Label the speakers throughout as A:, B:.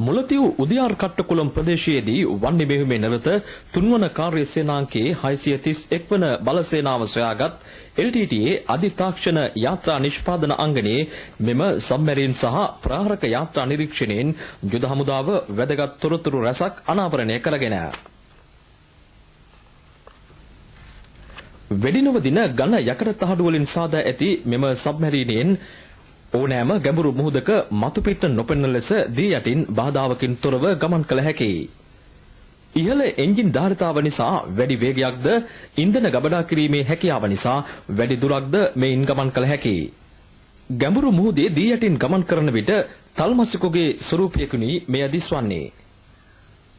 A: මුලතිව් උදියාර කට්ටකුලම් ප්‍රදේශයේදී වන්නේ මෙහිමේ නිරත තුන්වන කාර්ය සේනාංකයේ 631 වන බල සේනාව සොයාගත් LTTE අධිතාක්ෂණ යාත්‍රා නිෂ්පාදන අංගණයේ මෙම සබ්මැරීන් සහ ප්‍රහාරක යාත්‍රා නිරීක්ෂණයෙන් යුද හමුදාව වැදගත් තොරතුරු රැසක් අනාවරණය කරගෙන වෙඩිනව දින ඝන යකඩ තහඩු වලින් සාදා ඇති මෙම සබ්මැරීනයෙන් ඕනෑම ගැඹුරු මුහුදක මතුපිට නොපෙනෙන ලෙස දී යටින් බාධාවකින් තොරව ගමන් කළ හැකියි. ඉහළ එන්ජින් ධාරිතාව නිසා වැඩි වේගයක්ද ඉන්ධන ගබඩා කිරීමේ හැකියාව නිසා වැඩි දුරක්ද මෙයින් ගමන් කළ හැකියි. ගැඹුරු මුහුදේ දී යටින් ගමන් කරන විට තල්මස්සෙකුගේ ස්වරූපයකුනි මෙය දිස්වන්නේ.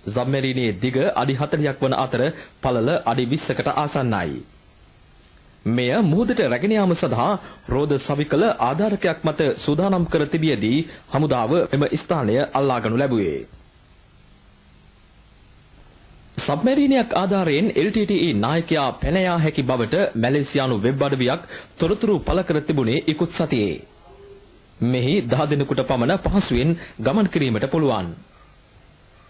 A: සබ්මැරීනයේ දිග අඩි 40ක් වන අතර පළල අඩි 20කට ආසන්නයි. මෙය මුහුදට රැගෙන යාම සඳහා රෝද සවිකල ආධාරකයක් මත සූදානම් කර තිබියදී හමුදාව එම ස්ථානය අල්ලාගනු ලැබුවේ. සබ්මැරීනයක් ආධාරයෙන් LTTE නායකයා පැන යා හැකි බවට මැලේසියානු වෙබ් අඩවියක් තොරතුරු පළ කර තිබුණේ ඉකුත් සතියේ. මෙහි 10 දිනකට පමණ පහසුවෙන් ගමන් කිරීමට පුළුවන්.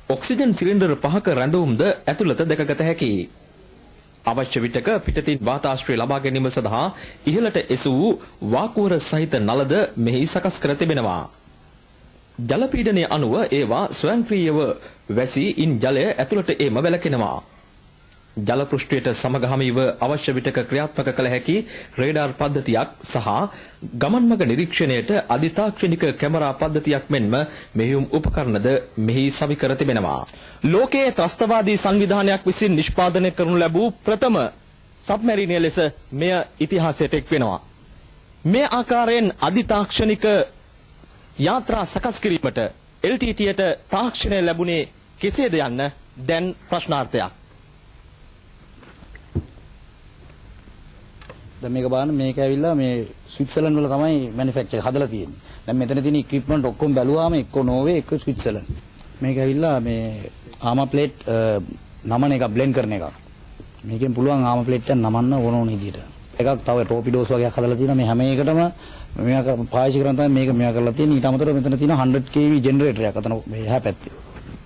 A: ඔක්සිජන් සිලින්ඩර් 5ක රැඳවුම්ද ඇතුළත දැකගත හැකියි. අවශ්‍ය විටක පිටතින් වාතාශ්‍රය ලබා ගැනීම සඳහා ඉහළට එසවූ වාකුවර සහිත නලද මෙහි සකස් කර තිබෙනවා. ජල පීඩනය අනුව ඒවා ස්වයංක්‍රීයව වැසී ඉන් ජලය ඇතුළට ඒම වැළකෙනවා. ජල පෘෂ්ඨයට සමගාමීව අවශ්‍ය විටක ක්‍රියාත්මක කළ හැකි රේඩාර් පද්ධතියක් සහ ගමන් මඟ නිරීක්ෂණයට අධිතාක්ෂණික කැමරා පද්ධතියක් මෙන්ම මෙහියුම් උපකරණද මෙහි සවි කර තිබෙනවා. ලෝකයේ ත්‍රස්තවාදී සංවිධානයක් විසින් නිෂ්පාදනය කරනු ලැබූ ප්‍රථම සබ්මැරීනය ලෙස මෙය ඉතිහාසයට එක් වෙනවා. මේ ආකාරයෙන් අධිතාක්ෂණික යාත්‍රා සකස් කිරීමට LTTEට තාක්ෂණය ලැබුණේ කෙසේද යන්න දැන් ප්‍රශ්නාර්ථයක්.
B: දැන් මේක බලන්න මේක ඇවිල්ලා මේ ස්විට්සර්ලන්ඩ් වල තමයි මැනුෆැක්චර් හදලා තියෙන්නේ. දැන් මෙතන තියෙන ඉක්විප්මන්ට් ඔක්කොම බැලුවාම එක්ක නෝර්වේ එක්ක ස්විට්සර්ලන්ඩ්. මේක ඇවිල්ලා මේ ආමා ප්ලේට් නමන එක බ්ලෙන්ඩ් කරන එක. මේකෙන් පුළුවන් ආමා ප්ලේට් එක නමන්න ඕන විදිහට. එකක් තව ටෝපිඩෝස් වගේක් හදලා තියෙනවා. මේ හැම එකටම මේක පාවිච්චි කරන තමයි මේක මෙයා කරලා තියෙන්නේ. ඊට අමතරව මෙතන තියෙන 100 kV ජෙනරේටරයක් අතන මේ එහා පැත්තේ.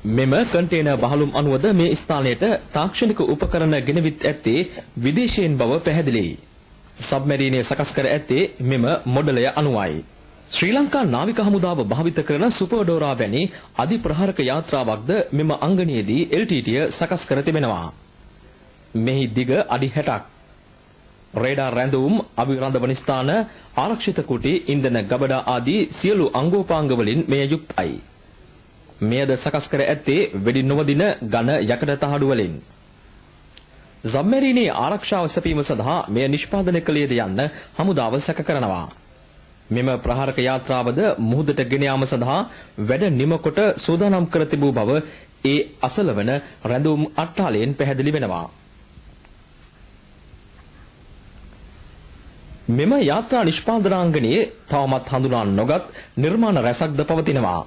A: මෙම කන්ටේනර් බහලුම් අනුවද මේ ස්ථානයට තාක්ෂණික උපකරණ ගෙනවිත් ඇත්තේ විදේශීයන් බව පැහැදිලියි. සබ්මැරීනය සකස් කර ඇත්තේ මෙම මොඩලය අනුවයි. ශ්‍රී ලංකා නාවික හමුදාව භාවිත කරන සුපර්ඩෝරා වැනි අධිප්‍රහාරක යාත්‍රාවක්ද මෙම අංගණයේදී LTTE සකස් කර තිබෙනවා. මෙහි දිග අඩි 60ක්. රේඩාර් රැඳවුම්, අභිරඳවන ස්ථාන, ආරක්ෂිත කුටි, ඉන්ධන ගබඩා ආදී සියලු අංගෝපාංග වලින් මෙය යුක්තයි. මෙයද සකස් කර ඇත්තේ වෙඩි නොවදින ඝන යකඩ තහඩු වලින්. සබ්මැරීනයේ ආරක්ෂාව සැපීම සඳහා මෙය නිෂ්පාදනය කළේද යන්න හමුදාව සැක කරනවා. මෙම ප්‍රහාරක යාත්‍රාවද මුහුදට ගෙන යාම සඳහා වැඩ නිමකොට සූදානම් කර තිබූ බව ඒ අසල වන රැඳවුම් අට්ටාලයෙන් පැහැදිලි වෙනවා. මෙම යාත්‍රා නිෂ්පාදනාංගණයේ තවමත් හඳුනා නොගත් නිර්මාණ රැසක්ද පවතිනවා.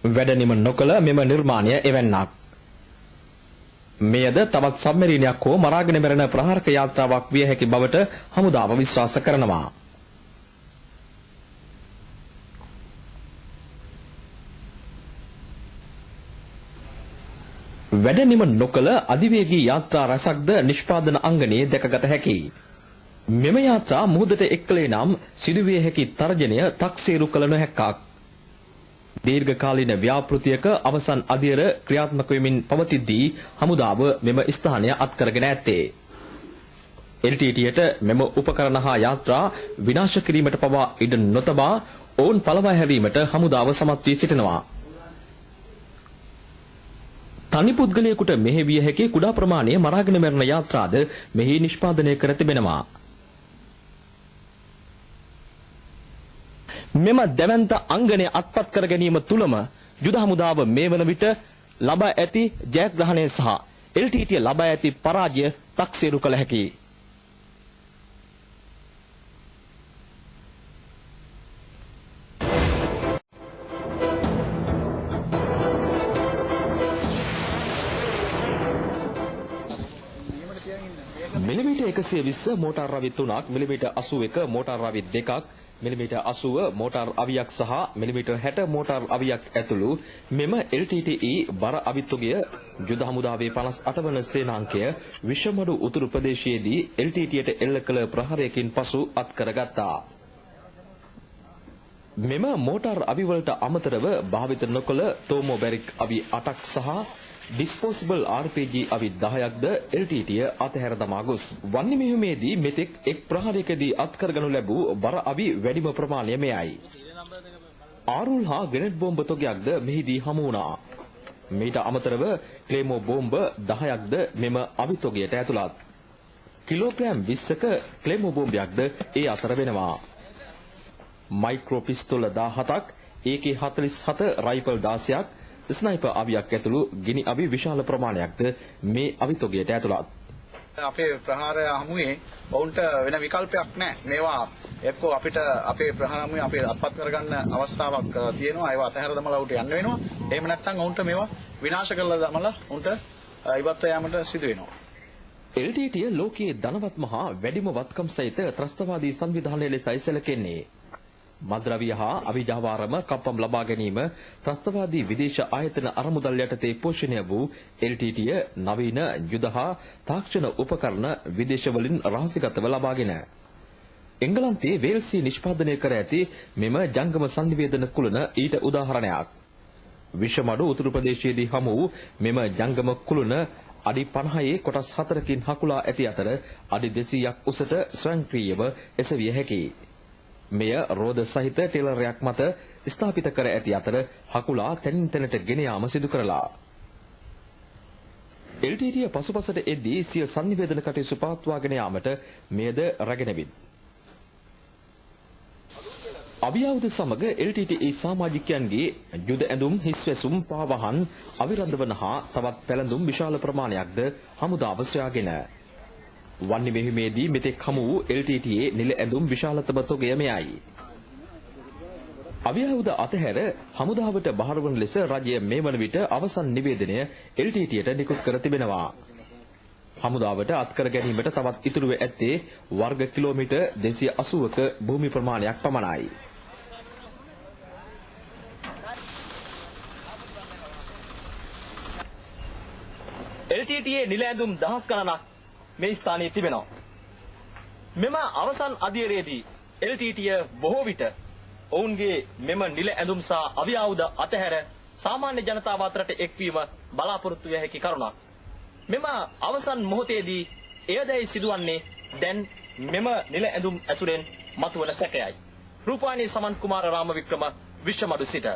A: වැඩ නිම නොකළ මෙම නිර්මාණය එවැන්නක්. මෙයද තවත් සබ්මැරීනයක් හෝ මරාගෙන මැරෙන ප්‍රහාරක යාත්‍රාවක් විය හැකි බවට හමුදාව විශ්වාස කරනවා. වැඩ නිම නොකළ අධිවේගී යාත්‍රා රැසක්ද නිෂ්පාදන අංගණයේ දැකගත හැකියි. මෙම යාත්‍රා මුහුදට එක්කලේ නම් සිදුවිය හැකි තර්ජනය තක්සේරු කළ නොහැක්කක්. දීර්ඝකාලීන ව්‍යාපෘතියක අවසන් අධියර ක්‍රියාත්මක වෙමින් පවතිද්දී හමුදාව මෙම ස්ථානය අත්කරගෙන ඇත්තේ. LTTEට මෙම උපකරණ හා යාත්‍රා විනාශ කිරීමට පවා ඉඩ නොතබා ඔවුන් පළවා හැරීමට හමුදාව සමත් වී සිටිනවා. තනි පුද්ගලයෙකුට මෙහෙවිය හැකි කුඩා ප්‍රමාණයේ මරාගෙන මැරෙන යාත්‍රාද මෙහි නිෂ්පාදනය කර තිබෙනවා. මෙම දැවැන්ත අංගණය අත්පත් කර ගැනීම තුළම යුද හමුදාව මේ වන විට ලබා ඇති ජයග්‍රහණය සහ LTTE ලබා ඇති පරාජය තක්සේරු කළ හැකියි. මිලිමීටර් 120 මෝටාර් රවි 3ක්, මිලිමීටර් 81 මෝටාර් රවි 2ක්, මිලිමීටර් 80 මෝටාර් අවියක් සහ මිලිමීටර් 60 මෝටාර් අවියක් ඇතුළු මෙම LTTE බර අවිතුගය යුද හමුදාවේ 58 වන සේනාංකය විෂමඩු උතුරු ප්‍රදේශයේදී LTTEට එල්ල කළ ප්‍රහාරයකින් පසු අත්කරගත්තා. මෙම මෝටාර් අවිවලට අමතරව භාවිත නොකළ තෝමෝබැරික් අවි 8ක් සහ ඩිස්පෝසබල් RPG අවි 10ක්ද LTTE අතහැර දමා ගොස් වන්නේ මෙහිමේදී මෙතෙක් එක් ප්‍රහාරයකදී අත්කරගනු ලැබූ බර අවි වැඩිම ප්‍රමාණය මෙයයි. ආරුල් හා ග්‍රෙනේඩ් බෝම්බ තොගයක්ද මෙහිදී හමු වුණා. මීට අමතරව ක්ලේමෝ බෝම්බ 10ක්ද මෙම අවි තොගයට ඇතුළත්. කිලෝග්‍රෑම් 20ක ක්ලේමෝ බෝම්බයක්ද ඒ අතර වෙනවා. මයික්‍රෝ පිස්තෝල 17ක් AK-47 රයිෆල් 16ක් ස්නයිපර් අවියක් ඇතුළු ගිනි අවි විශාල ප්‍රමාණයක්ද මේ අවිතොගයට ඇතුළත්.
C: අපේ ප්‍රහාරය හමුවේ ඔවුන්ට වෙන විකල්පයක් නැහැ. මේවා එක්කෝ අපිට අපේ ප්‍රහාර හමුවේ අපේ අත්පත් කරගන්න අවස්ථාවක් තියෙනවා. ඒවා අතහැර දමලා උට යන්න වෙනවා. එහෙම නැත්නම් ඔවුන්ට මේවා විනාශ කරලා දමලා උන්ට ඉවත්ව යාමට සිදු වෙනවා.
A: LTTE ලෝකයේ ධනවත්ම හා වැඩිම වත්කම් සහිත ත්‍රස්තවාදී සංවිධානය ලෙසයි සැලකෙන්නේ. මද්‍රව්‍ය හා අවිජාවාරම කප්පම් ලබා ගැනීම ත්‍රස්තවාදී විදේශ ආයතන අරමුදල් යටතේ පෝෂණය වූ LTTE නවීන යුද හා තාක්ෂණ උපකරණ විදේශවලින් රහසිගතව ලබාගෙන එංගලන්තයේ වේල්සී නිෂ්පාදනය කර ඇති මෙම ජංගම සංනිවේදන කුලන ඊට උදාහරණයක්. විෂමඩු උතුරු ප්‍රදේශයේදී හමු වූ මෙම ජංගම කුලන අඩි 50 කොටස් 4කින් හකුලා ඇති අතර අඩි 200ක් උසට ස්වයංක්‍රීයව එසවිය හැකියි. මෙය රෝද සහිත ටෙලරයක් මත ස්ථාපිත කර ඇති අතර හකුලා තැනින් තැනට ගෙන යාම සිදු කරලා. LTTE පසුපසට එද්දී සිය සංනිවේදන කටයුතු පවත්වාගෙන යාමට මෙයද රැගෙනවිත්. අවියාවුද සමග LTTE සමාජිකයන්ගේ යුද ඇඳුම් හිස්වැසුම් පාවහන් අවිරන්දවන හා තවත් පැළඳුම් විශාල ප්‍රමාණයක්ද හමුදාව සොයාගෙන වන්නේ මෙහිමේදී මෙතෙක් හමු වූ LTTE නිල ඇඳුම් විශාලතම තොගය මෙයයි. අවියාවුද අතහැර හමුදාවට බහර වන ලෙස රජය මේ වන විට අවසන් නිවේදනය LTTEට නිකුත් කර තිබෙනවා. හමුදාවට අත්කර ගැනීමට තවත් ඉතුරුව ඇත්තේ වර්ග කිලෝමීටර් 280ක භූමි ප්‍රමාණයක් පමණයි. LTTE නිල ඇඳුම් දහස් ගණනක් මේ ස්ථානයේ තිබෙනවා. මෙම අවසන් අධීරයේදී LTTE බොහෝ විට ඔවුන්ගේ මෙම නිල ඇඳුම් සහ අවියාවුද අතහැර සාමාන්‍ය ජනතාව අතරට එක්වීම බලාපොරොත්තු විය හැකි කරුණක්. මෙම අවසන් මොහොතේදී එයදැයි සිදුවන්නේ දැන් මෙම නිල ඇඳුම් ඇසුරෙන් මතුවන සැකයයි. රූපවාහිනී සමන් කුමාර රාමවික්‍රම විශ්වමඩු සිට